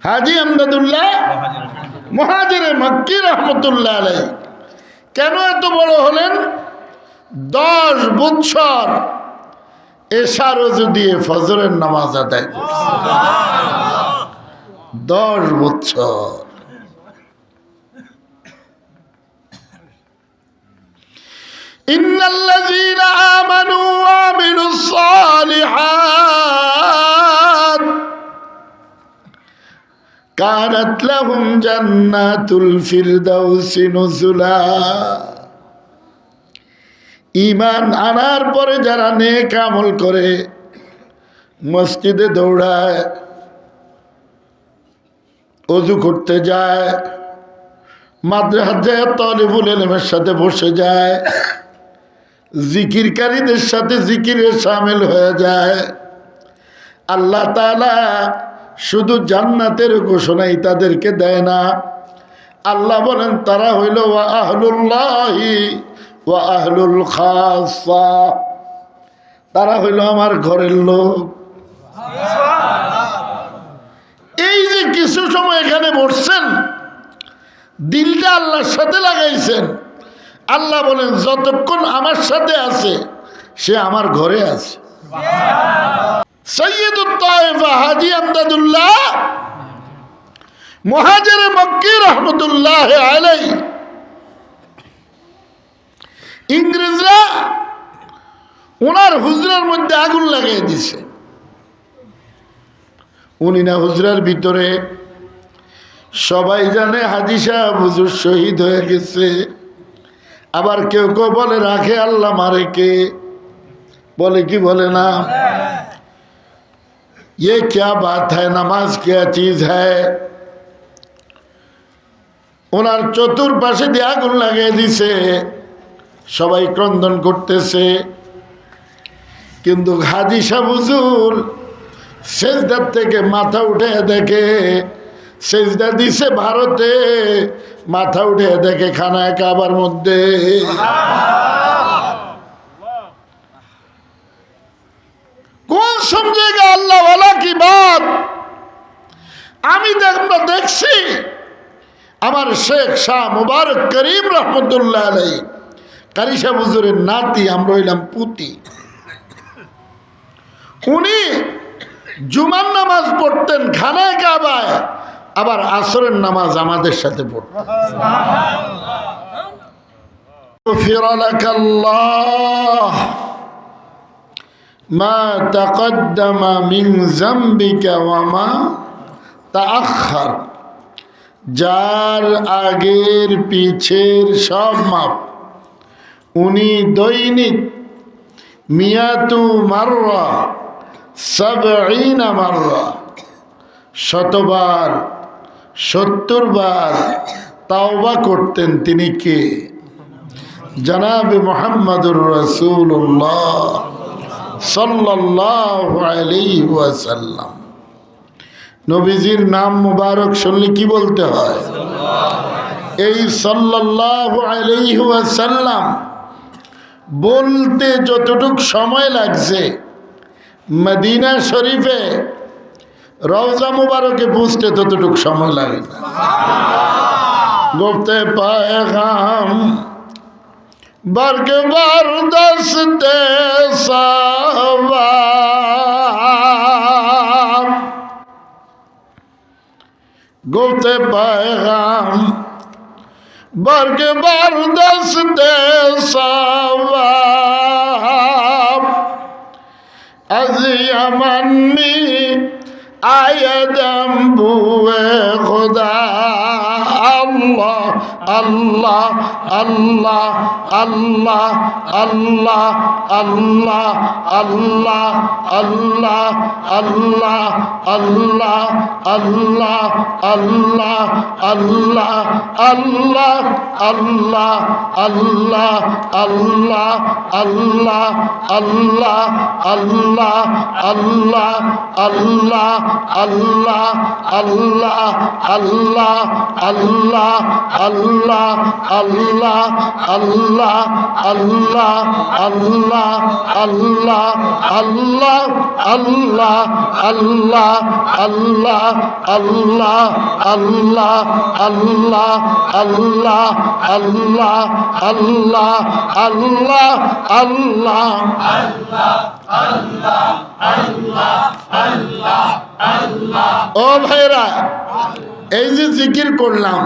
হাজী আমদাদুল্লাহ মুহাজিরে মক্কি রহমতুল্লাহ আলাইহি কেন এত বড় হলেন? 10 বছর এশা রোজু দিয়ে ফজরের নামাজ আদায় করছেন। 10 বছর। ইন্নাল্লাযীনা আমানু ওয়া আমিলুস সালিহাত কানাত লাহুম জান্নাতুল ফিরদাউসি নুজুলা। ঈমান আনার পরে যারা নেক আমল করে, মসজিদে দৌড়ায়, ওযু করতে যায়, মাদ্রাসায় তালিবুল ইলমের সাথে বসে যায়, জিকিরকারীদের সাথে জিকিরে শামিল হয়ে যায়, আল্লাহ তাআলা শুধু জান্নাতের ঘোষণাই তাদেরকে দেয় না। আল্লাহ বলেন তারা হইল ওয়া আহলুল্লাহি ওয়া আহলুল খাসা, তারা হইল আমার ঘরের লোক। এই যে কিছু সময় এখানে বসছেন, দিলটা আল্লাহর সাথে লাগাইছেন, আল্লাহ বলেন যতক্ষণ আমার সাথে আছে সে আমার ঘরে আছে। সৈয়দুত তায়েফা হাজী আমদাদুল্লাহ মুহাজিরে মক্কি রহমতুল্লাহ আলাইহি, ইংরেজরা ওনার হুজরার মধ্যে আগুন লাগিয়ে দিছে। উনি না হুজরার ভিতরে, সবাই জানে হাজী সাহেব হুজুর শহীদ হয়ে গেছে। আবার কেউ কেউ বলে রাখে আল্লাহ মারে কে, বলে কি বলে না? ये क्या बात है, नमाज क्या चीज है। ওনার চতুর্পাশে দিয়ে আগুন লাগিয়ে দিছে, সবাই ক্রন্দন করতেছে। কিন্তু হাজী সাহেব হুজুর সেজদার থেকে মাথা উঠে দেখে, সেজদা দিছে ভারতে, মাথা উঠে দেখে খানায় কাবার মধ্যে। कौन समझेगा अल्लाह वाला की बात। আমি দেখছি আমার শেখ শাহ মুবারক করিম রহমতুল্লাহ আলাইহি, কারি সাহেব হুজুরের নাতি, আমরা হইলাম পুতি। উনি জুমার নামাজ পড়তেন খানায় কাবায়, আবার আসরের নামাজ আমাদের সাথে পড়তেন। গফির লাকাল্লাহ মা তাকদ্দামা মিন যামবিকা ওয়া মা তাআখার। যার আগের পিছের সব মাপ উনি দৈনিক মিয়াতু মাররা 70 মাররা, 100 বার 70 বার তাওবা করতেন। তিনি কে? জনাবে মুহাম্মদুর রাসূলুল্লাহ সাল্লাল্লাহু আলাইহি ওয়াসাল্লাম। নবীজির নাম মুবারক শুনলে কি বলতে হয়? এই সাল্লাল্লাহু আলাইহি ওয়াসাল্লাম বলতে যতটুক সময় লাগছে, মদিনা শরীফে রওজা মুবারকে পৌঁছতে ততটুক সময় লাগে না। গুফতে পায়গাম বর্গ বরদস্তে সওয়াব, গুফতে পায়গাম বর্গ বরদস্তে সওয়াব। از یمن می آیدم بوی خدا، اللہ اللہ اللہ اللہ اللہ اللہ اللہ اللہ اللہ اللہ اللہ اللہ اللہ اللہ اللہ اللہ اللہ اللہ اللہ Allah Allah Allah Allah Allah Allah Allah আল্লাহ আল্লাহ আল্লাহ আল্লাহ আল্লাহ আল্লাহ আল্লাহ আল্লাহ আল্লাহ আল্লাহ আল্লাহ আল্লাহ আল্লাহ আল্লাহ আল্লাহ আল্লাহ আল্লাহ আল্লাহ ও ভাইরা, এই যে জিকির করলাম,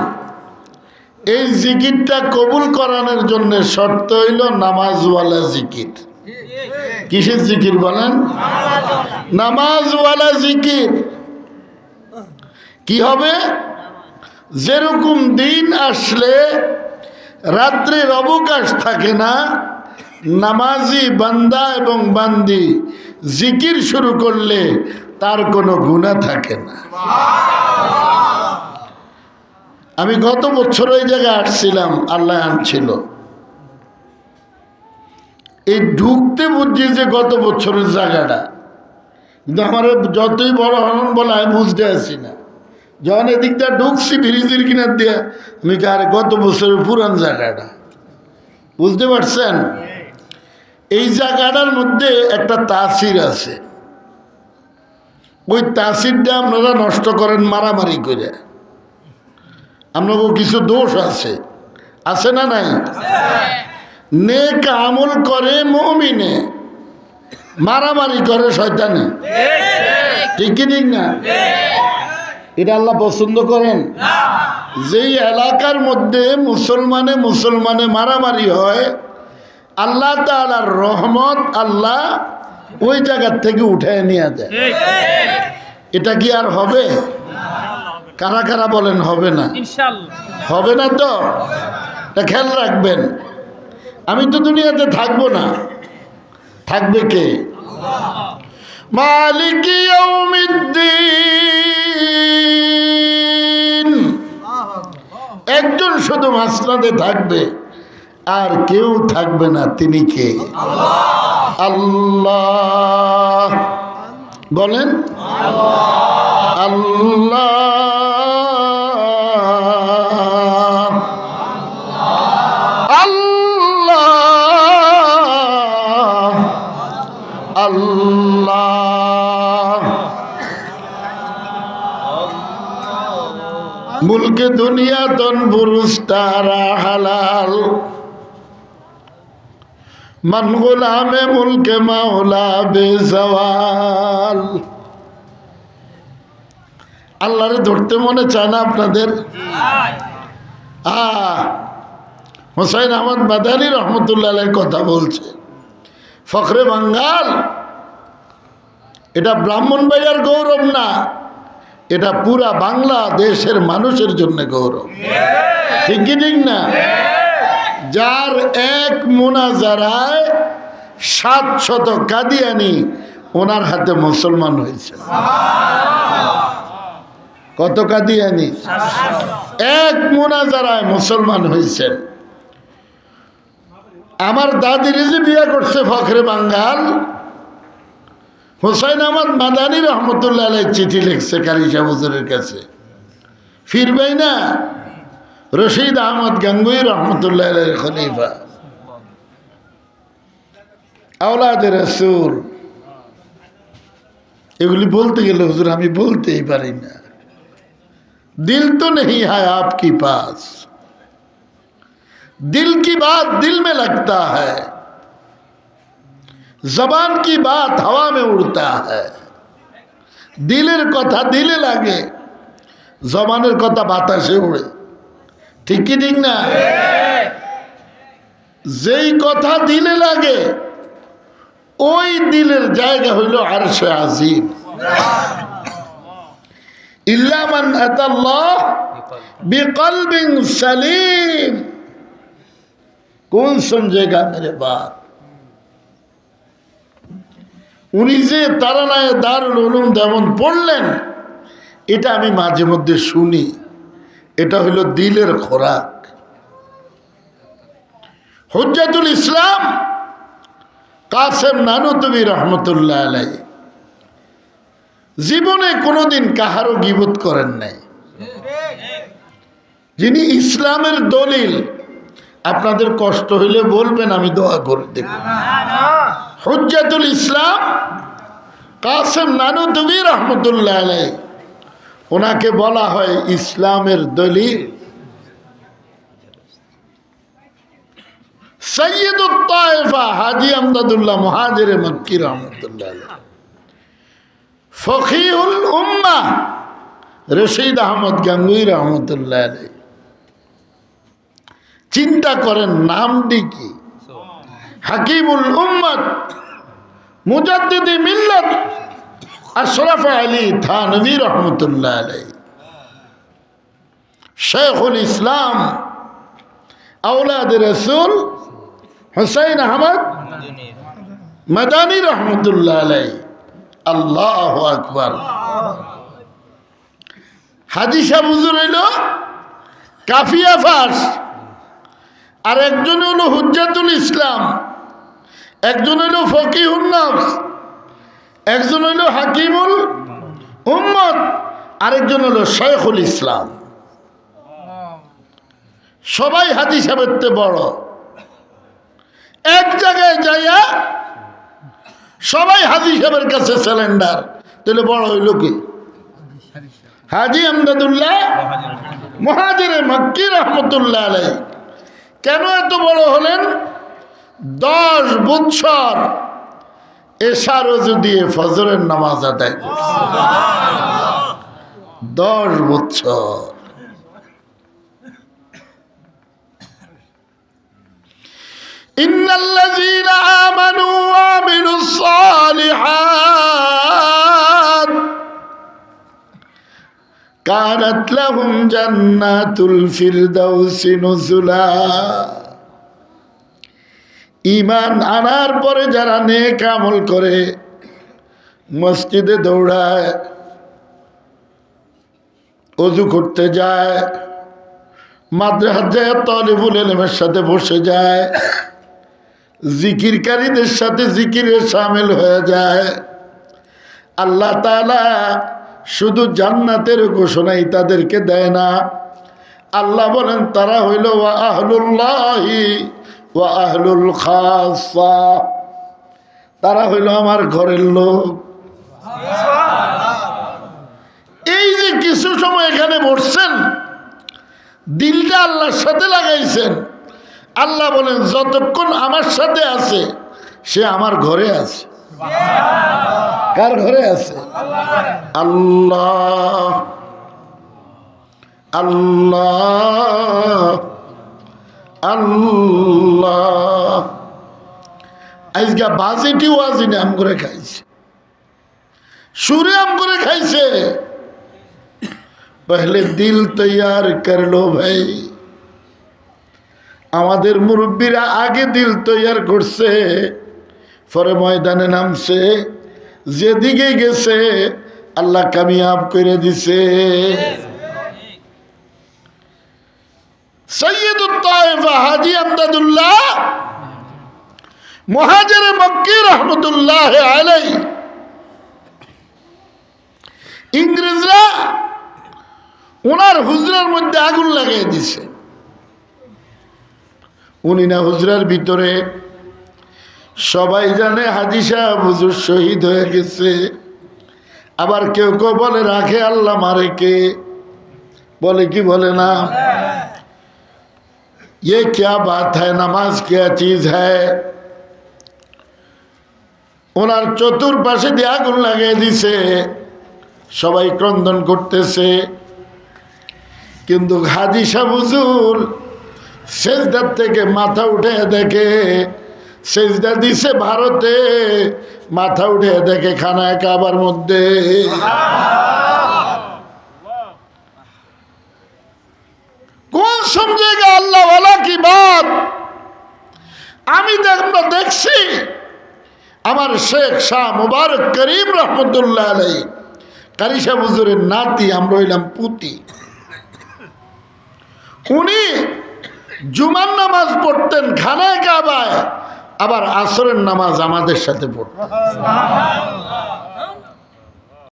এই জিকিরটা কবুল করানোর জন্য শর্ত হইল নামাজওয়ালা জিকির। কিসের জিকির বলেন? নামাজওয়ালা জিকির। কি হবে? যেরকম দিন আসলে রাত্রির অবকাশ থাকে না, নামাজি বান্দা এবং বান্দি জিকির শুরু করলে তার কোনো গুনাহ থাকে না। আমি গত বছর ওই জায়গায় আসছিলাম, আল্লাহ আনছিল, এই ঢুকতে বুঝছি যে গত বছরের জায়গাটা, কিন্তু আমার যতই বড় হরণ বলা আমি বুঝতে আসি না। যখন এদিকটা ঢুকছি ব্রিজের কিনার দিয়ে, আমি আরে গত বছরের পুরান জায়গাটা, বুঝতে পারছেন? এই জায়গাটার মধ্যে একটা তাসির আছে, ওই তাসিরটা আপনারা নষ্ট করেন মারামারি করে। আপনাকে কিছু দোষ আছে, আছে না নাই? নেক আমল করে মুমিনে, মারামারি করে শয়তানে। ঠিক কি ঠিক না? এটা আল্লাহ পছন্দ করেন? যেই এলাকার মধ্যে মুসলমানে মারামারি হয়, আল্লাহ তাআলার রহমত আল্লাহ ওই জায়গার থেকে উঠায় নিয়ে যায়। এটা কি আর হবে? কারা কারা বলেন হবে না? হবে না তো? এটা খেয়াল রাখবেন। আমি তো দুনিয়াতে থাকবো না, থাকবে কে? মালিকি ইয়াউমিদ্দিন, একজন শুধু মাসনাদে থাকবে, আর কেউ থাকবে না। তিনি কে? আল্লাহ। বলেন আল্লাহ। আল্লাহ মুলকে দুনিয়া তন বুরুজ তারা হালাল, মান গোলামে মুলকে মাওলা বেজওয়াল। আল্লাহরে ধরতে মনে চায় না আপনাদের? হুসাইন আহমদ মাদানী রহমতুল্লাহ আলাইহির কথা বলছে। ফখরে বাঙ্গাল এটা ব্রাহ্মণবাড়িয়ার গৌরব না, এটা পুরা বাংলাদেশের মানুষের জন্য গৌরব। ঠিক কি ঠিক না? যার এক মুনাজারায় 700 কাদিয়ানি ওনার হাতে মুসলমান হয়েছে। কত কাদিয়ানি? এক মুনাজারায় মুসলমান হয়েছেন। আমার দাদির যে বিয়ে করছে ফখরে বাঙ্গাল, হুসাইন আহমদ মাদানী রহমতুল্লাহ আলাইহি চিঠি লিখছে কারি সাহেব হুজুরের কাছে, ফিরবেই না? রশিদ আহমদ গাঙ্গুই রহমতুল্লাহ আলাইহির খলিফা, আওলাদে রাসূল। এগুলি বলতে গেলে হুজুর আমি বলতেই পারি না। दिल तो नहीं है आपके पास, दिल की बात दिल में लगता है, जबान की बात हवा में उड़ता है। दिलेर कथा दिले लागे, जबानेर कथा बातासे उड़े। ठीक की ठीक ना? যেই কথা দিলে লাগে ওই দিলের জায়গা হইল আরশে আজিম। ইল্লা মান আতাল্লাহ বিকলবিন সালিম। कौन समझेगा मेरे बात? উনি যে তারানায়ে দারুল উলুম যেমন পড়লেন, এটা আমি মাঝে মধ্যে শুনি। এটা হইল দিলের খোরাক। হুজ্জাতুল ইসলাম কাসেম নানুতুবি রহমতুল্লাহ আলাইহি জীবনে কোনোদিন কাহারও গীবত করেন নাই। যিনি ইসলামের দলিল। আপনাদের কষ্ট হইলে বলবেন, আমি দোয়া করে দেব। হুজ্জাতুল ইসলাম কাসেম নানুতুবি রহমতুল্লাহ আলাইহি, ওনাকে বলা হয় ইসলামের দলিল। সৈয়দুত তায়েফা হাজী আমদাদুল্লাহ মুহাজিরে মক্কি রহমতুল্লাহ আলাইহি, ফকিহুল উম্মাহ রশিদ আহমদ গাঙ্গুই রহমতুল্লাহ আলাইহি। চিন্তা করেন নামটি কি? হাকিমুল উম্মত মুজাদ্দিদি মিল্লাত আশরাফ আলী থানভী রহমতুল্লাহ আলাইহি, শেখুল ইসলাম আওলাদ রসুল হুসাইন আহমদ মাদানী রহমতুল্লাহ আলাইহি। আল্লাহু আকবার। হাজী সাহেব হুজুর হইল কাফিয়া ফাস, আর একজন হলো হুজ্জাতুল ইসলাম, একজন হলো ফকিহুন নফস, একজন হলো হাকিমুল উম্মত, আরেকজন হলো শেখুল ইসলাম। সবাই হাজী সাহেবের তে বড়। এক জায়গায় যাইয়া সবাই হাজী সাহেবের কাছে সিলিন্ডার, তাহলে বড় হইল কি? হাজী আমদাদুল্লাহ মুহাজিরে মক্কি রহমতুল্লাহ আলাইহি। কেন এত বড় হলেন? 10 বছর এশার ওযু দিয়ে ফজরের নামাজ আদায় করছে। 10 বছর। ইন্নাল্লাযীনা আমানু ওয়া আমিলুস সালিহাত কানাত লাহুম জান্নাতুল ফিরদাউসি নুজুলা। ঈমান আনার পরে যারা নেক আমল করে, মসজিদে দৌড়ায়, ওযু করতে যায়, মাদ্রাসায় তালিবুল ইলমের সাথে বসে যায়, জিকিরকারীদের সাথে জিকিরে শামিল হয়ে যায়, আল্লাহ তাআলা শুধু জান্নাতের ঘোষণাই তাদেরকে দেয় না। আল্লাহ বলেন তারা হইল ওয়া আহলুল্লাহি ওয়া আহলুল খাসা, তারা হইল আমার ঘরের লোক। এই যে কিছু সময় এখানে বসছেন, দিলটা আল্লাহর সাথে লাগাইছেন, আল্লাহ বলেন যতক্ষণ আমার সাথে আছে সে আমার ঘরে আছে। কার ঘরে আছে? আল্লাহ আল্লাহ আল্লাহ। আজকে বাজেটি ওয়াজিনে আম করে খাইছে, সুরে আম করে খাইছে। পহলে দিল তৈয়ার কর লো ভাই। আমাদের মুরব্বীরা আগে দিল তৈয়ার করছে, পরে ময়দানে নামছে, যেদিকে গেছে আল্লাহ কামিয়াব করে দিছে। সৈয়দুত তায়েফা হাজী আমদাদুল্লাহ মুহাজিরে মক্কি রহমতুল্লাহ আলাইহি। ইংরেজরা ওনার হুজরার মধ্যে আগুন লাগিয়ে দিছে। উনি না হুজরার ভিতরে, সবাই জানে হাজী সাহেব হুজুর শহীদ হয়ে গেছে। আবার কেউ কেউ বলে রাখে আল্লাহ মারে কে, বলে কি বলে না? ये क्या बात है, नमाज क्या चीज है। ওনার চতুর্পাশে দিয়ে আগুন লাগিয়ে দিছে, সবাই ক্রন্দন করতেছে। কিন্তু হাজী সাহেব হুজুর সেজদার থেকে মাথা উঠে দেখে, সেজদা দিছে ভারতে, মাথা উঠে দেখে খানায় কাবার মধ্যে। কোন সমঝেগা আল্লাহ ওয়ালা কি বাত। আমি দেখছি আমার শেখ শাহ মুবারক করিম রহমতুল্লাহ আলাইহি, কারি সাহেব হুজুরের নাতি, আমরা হইলাম পুতি। উনি জুমার নামাজ পড়তেন খানায় কাবায়, আবার আসরের নামাজ আমাদের সাথে পড়তেন।